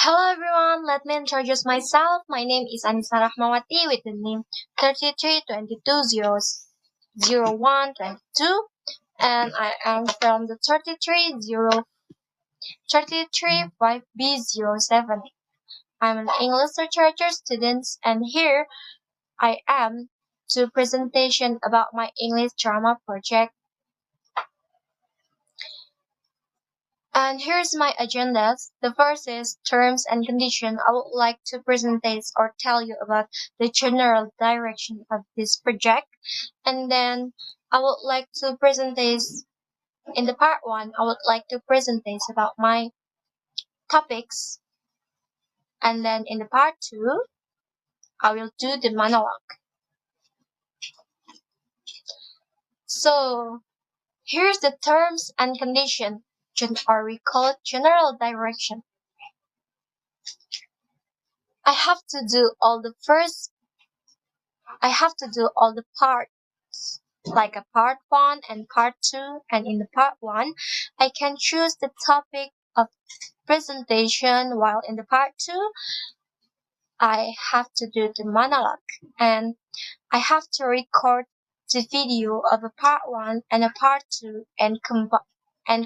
Hello everyone, let me introduce myself. My name is Annisa Rahmawati with the name 33.5B.07 and I am from the 33.5B.07. I'm an English literature student and here I am to presentation about my English drama project. And here's my agendas. The first is terms and conditions. I would like to present this or tell you about the general direction of this project. And then I would like to present this in the part one. I would like to present this about my topics. And then in the part two, I will do the monologue. So here's the terms and conditions, or we call it general direction. I have to do all the parts, like a part 1 and part 2, and in the part 1, I can choose the topic of presentation, while in the part 2, I have to do the monologue, and I have to record the video of a part 1 and a part 2 and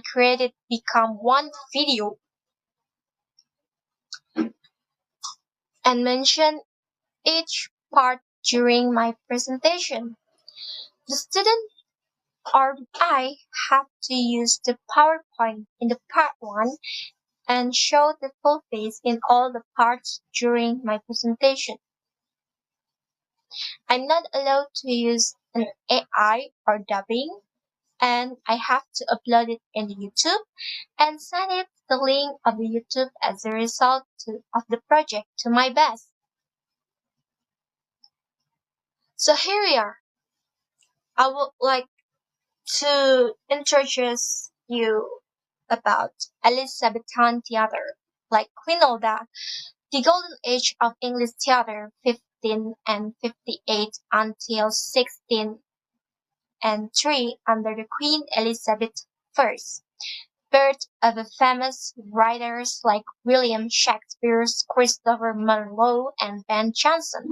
create it become one video and mention each part during my presentation. The student or I have to use the PowerPoint in the part 1 and show the full face in all the parts during my presentation. I'm not allowed to use an AI or dubbing, and I have to upload it in YouTube and send it the link of the YouTube as a result of the project to my best. So here we are. I would like to introduce you about Elizabethan theater. Like we know that the golden age of English theater, 15 and 58 until 16 and 3 under the Queen Elizabeth I. Birth of the famous writers like William Shakespeare, Christopher Marlowe, and Ben Jonson.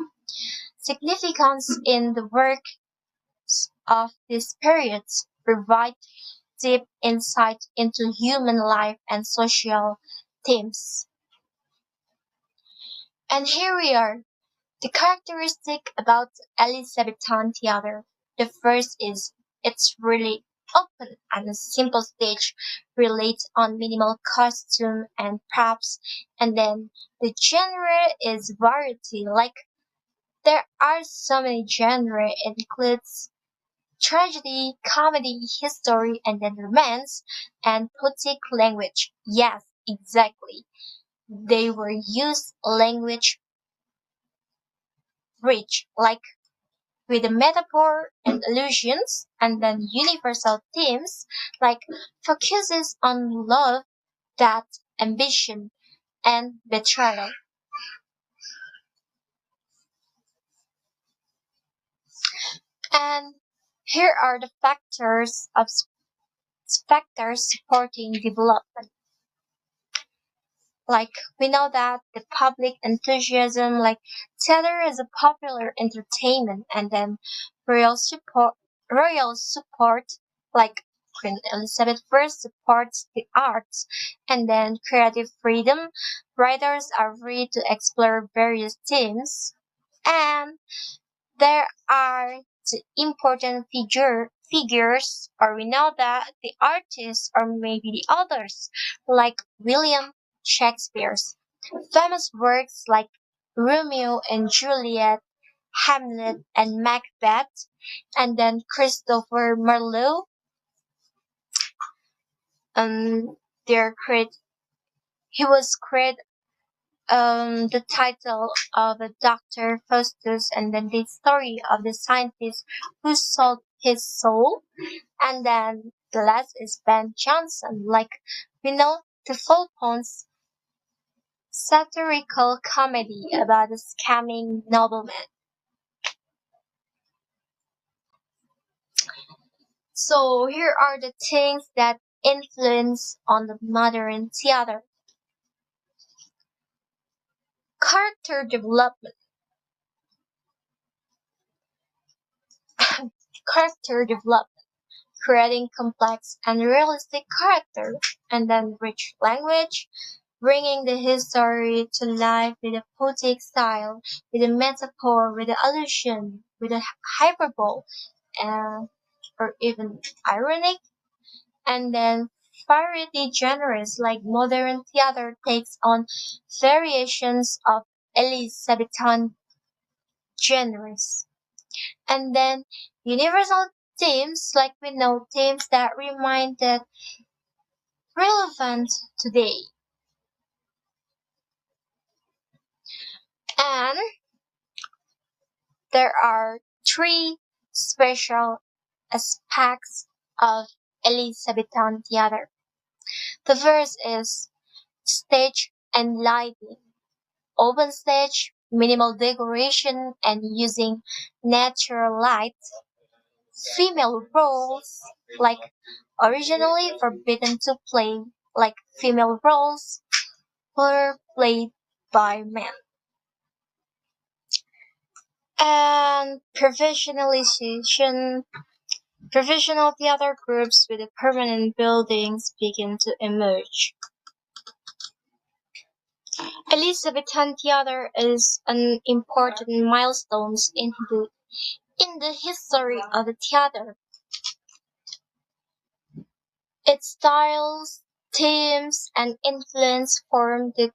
Significance in the works of these periods provide deep insight into human life and social themes. And here we are. The characteristic about Elizabethan theater. The first is it's really open and a simple stage relates on minimal costume and props, and then the genre is variety, like there are so many genre. It includes tragedy, comedy, history, and then romance, and poetic language. Yes, exactly. They were used language rich, like with the metaphor and allusions, and then universal themes, like focuses on love, death, ambition, and betrayal. And here are the factors supporting development. Like we know that the public enthusiasm, like theater is a popular entertainment, and then royal support, like Queen Elizabeth first supports the arts, and then creative freedom. Writers are free to explore various themes, and there are the important figures, or we know that the artists or maybe the authors, like William Shakespeare's famous works like Romeo and Juliet, Hamlet, and Macbeth, and then Christopher Marlowe. They're create. He was created the title of a Dr. Faustus, and then the story of the scientist who sold his soul, and then the last is Ben Jonson. Like we know the Falcon's satirical comedy about a scamming nobleman. So here are the things that influence on the modern theater. Character development. Character development. Creating complex and realistic characters, and then rich language, bringing the history to life with a poetic style, with a metaphor, with an allusion, with a hyperbole, and or even ironic, and then variety genres like modern theater takes on variations of Elizabethan genres, and then universal themes like we know themes that remain that relevant today. And there are three special aspects of Elizabethan theater. The first is stage and lighting. Open stage, minimal decoration, and using natural light. Female roles, like originally forbidden to play, like female roles, were played by men. And professionalization. Professional theater groups with permanent buildings begin to emerge. Elizabethan theater is an important milestone in the history of the theater. Its styles, themes, and influence form the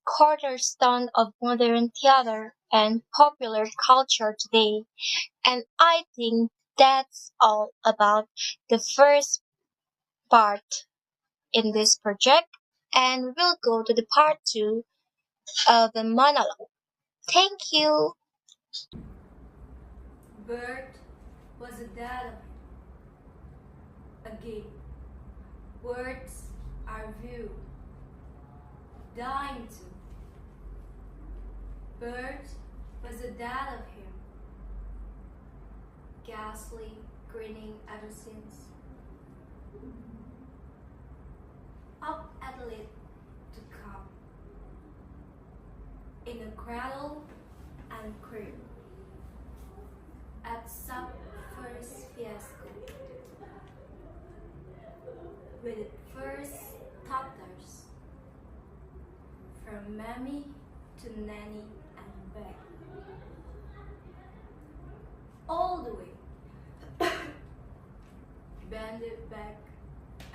cornerstone of modern theater and popular culture today. And I think that's all about the first part in this project, and we'll go to the part 2 of the monologue. Thank you. Bert was a dad again. Words are few, dying to. Bert was a dad of him, ghastly, grinning ever since. Up at it to come, in a cradle and crib, at some first fiasco, with its first toddlers, from mammy to nanny and back, all the way, bended back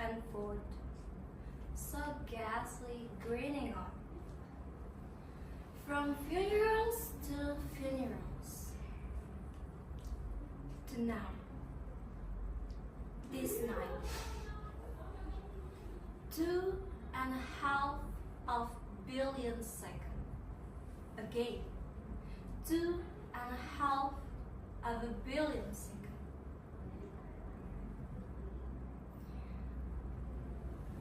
and forth, so ghastly grinning on, from funerals to funerals, to now, this night, 2.5 of billion seconds, again, 2.5 of a billion seconds.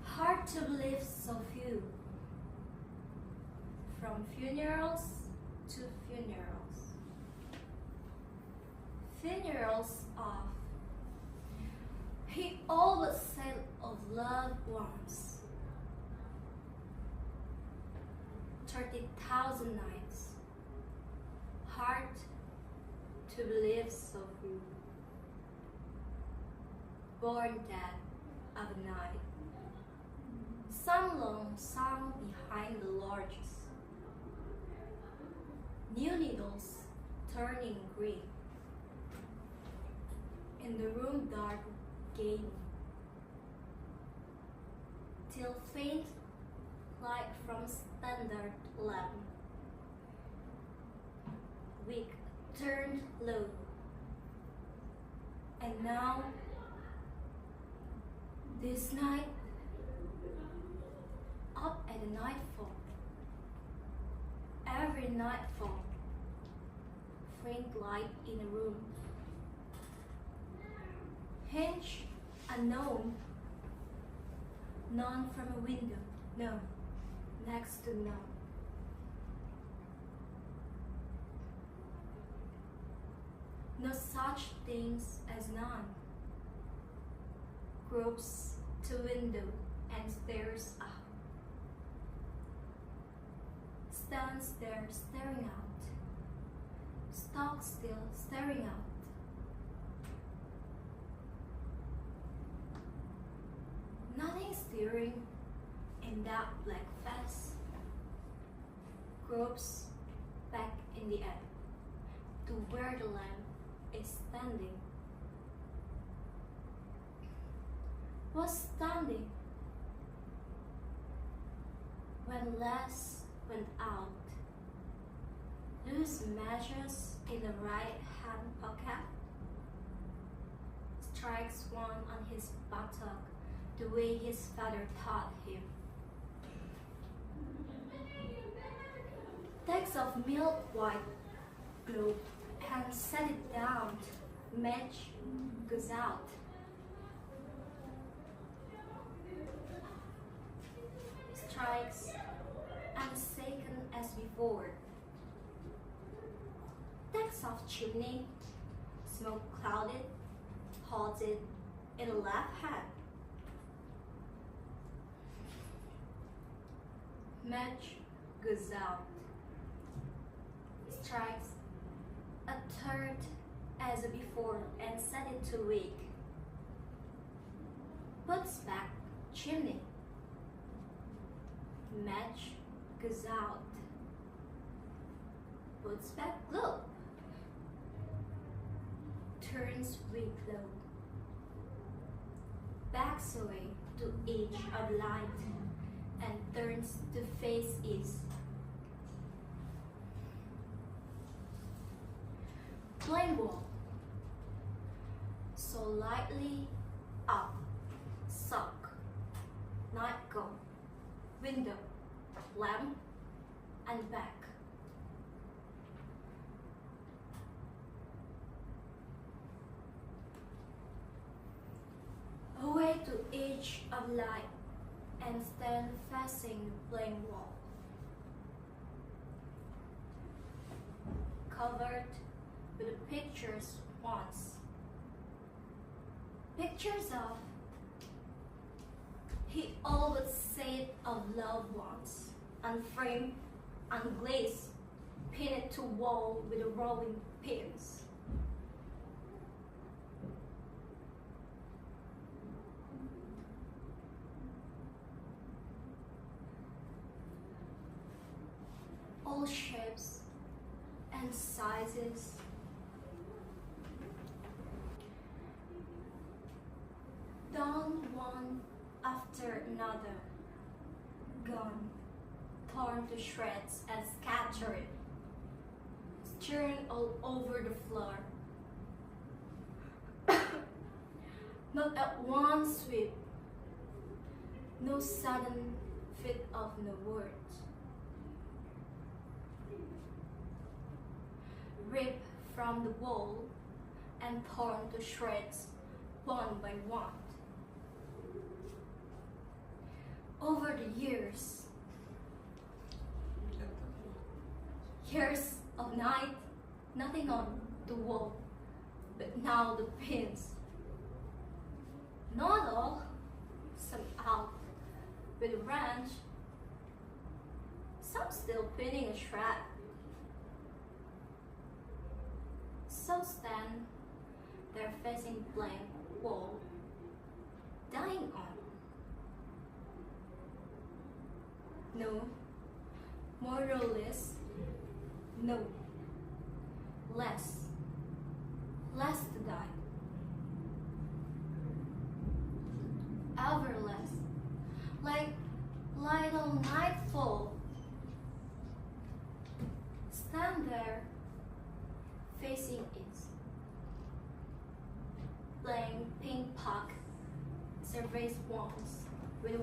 Hard to believe so few. From funerals to funerals. Funerals of. He always said of loved ones. 30,000 nights. Hard to believe so few. Born dead of a night. Some long song behind the largest. New needles turning green. In the room dark gaining. Till faint light from standard lamp. Wick turned low. And now, this night, up at the nightfall, every nightfall, faint light in a room, hinge unknown, none from a window, no, next to none. No such things as none. Groups to window and stairs up. stands there staring out, stock still staring out. Nothing stirring in that black face. Gropes back in the air to where the lamp is standing. Was standing when last went out. Loose matches in the right hand pocket. Strikes one on his buttock the way his father taught him. Takes off milk white glove and set it down. Match goes out. Strikes and second as before. Takes off chimney, smoke clouded, holds it in the left hand. Match goes out. Strikes a third as before and set it to wake. Puts back chimney. Match goes out. Puts back globe. Turns wick low. Backs away to edge of light and turns to face east. Plain wall. So lightly up, sock, nightgown, window, lamp, and back. Away to edge of light and stand facing the plain wall. Covered with pictures once. Pictures of he always said of loved ones, unframed, unglazed, pinned to wall with rolling pins. All shapes and sizes. Done one after another, gone, torn to shreds and scattered, strewn all over the floor. Not at one sweep, no sudden fit of no words. Ripped from the wall and torn to shreds one by one. Over the years of night, nothing on the wall, but now the pins. Not all, some out with a wrench, some still pinning a shred. So stand there facing blank wall, dying on. No, more or less, no, less to die. Ever less, like little nightfall. Stand there, facing it. Blank pink puck surveys walls with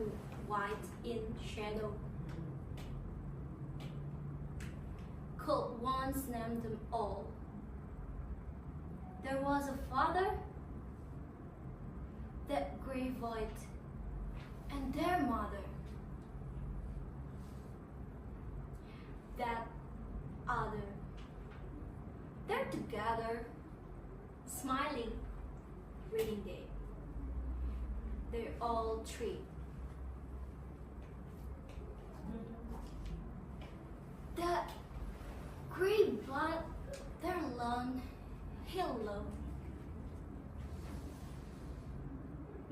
white in shadow. Could once name them all. There was a father, that grey void, and their mother, that other. They're together, smiling, reading day. They're all three. They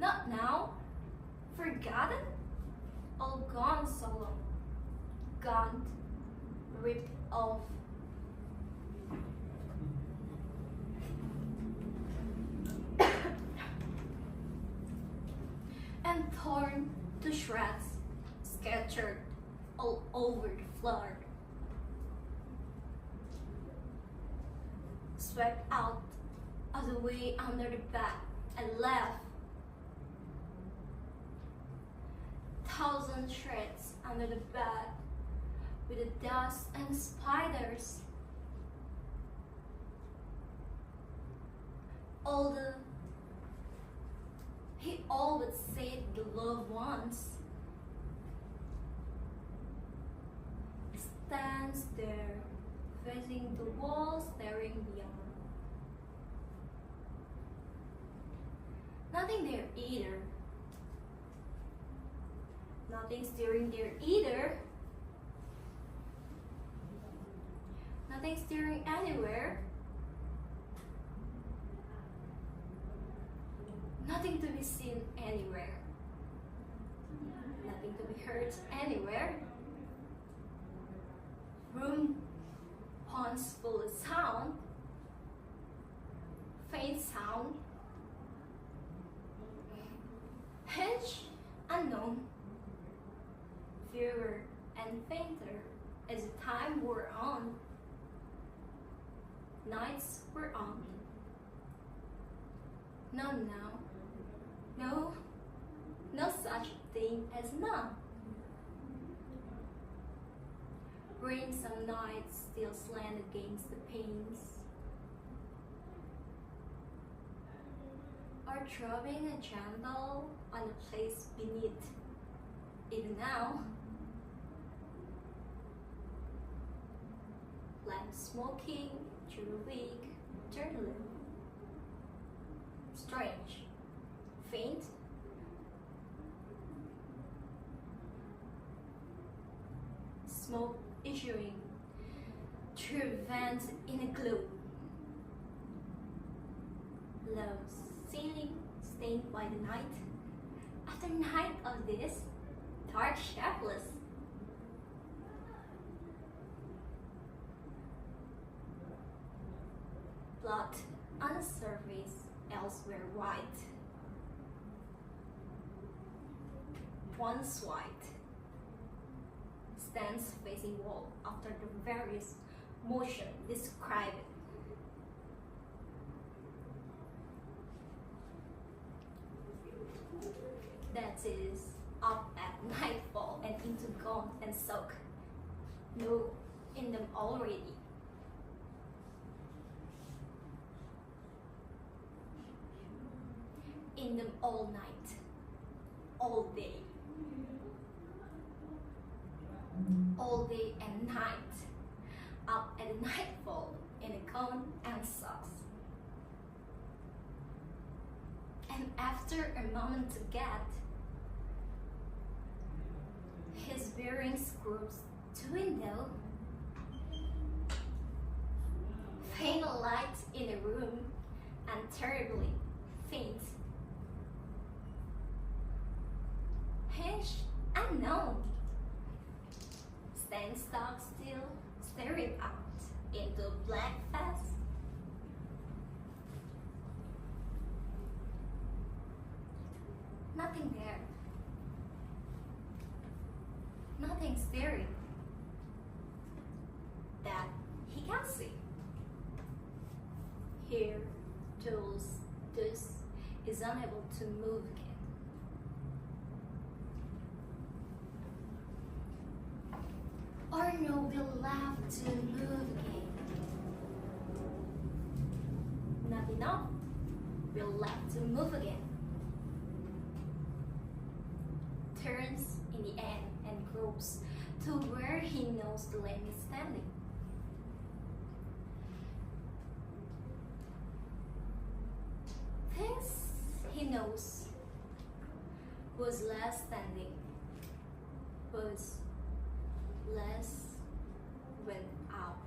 Not now. Forgotten? All gone so long. Gone, ripped off. And torn to shreds, scattered all over the floor. Swept out of the way under the bed and left 1,000 shreds under the bed with the dust and spiders. Although he always said the loved ones stands there facing the wall, staring beyond. Nothing there either. Nothing steering there either. Nothing steering anywhere. Nothing to be seen anywhere. Nothing to be heard anywhere. Room ponds full of sound. Faint sound. Hinge unknown. Fewer and fainter as the time wore on. Nights were on. No, no such thing as none. Rain some nights still slant against the panes, or throbbing a gentle on the place beneath. Even now, lamp smoking through the weak journaling. Strange, faint, smoke issuing through vents in a globe. Low ceiling stained by the night. After night of this, dark shapeless. Blood on the surface, elsewhere white. Once white, stands facing wall after the various motion described. That is up at nightfall and into gaunt and soak. No, in them already. In them all night, all day and night, up at nightfall in a cone and socks. And after a moment to get his bearings groups to window, faint light in a room and terribly faint. Hinge unknown. Stand stock still, staring out into black face. Nothing there. Nothing staring. That he can see. Here, Jules, this is unable to move again. Or no will left to move again. Not enough, will left to move again. Turns in the end and gropes to where he knows the lane is standing. Things he knows was less standing, was less went out.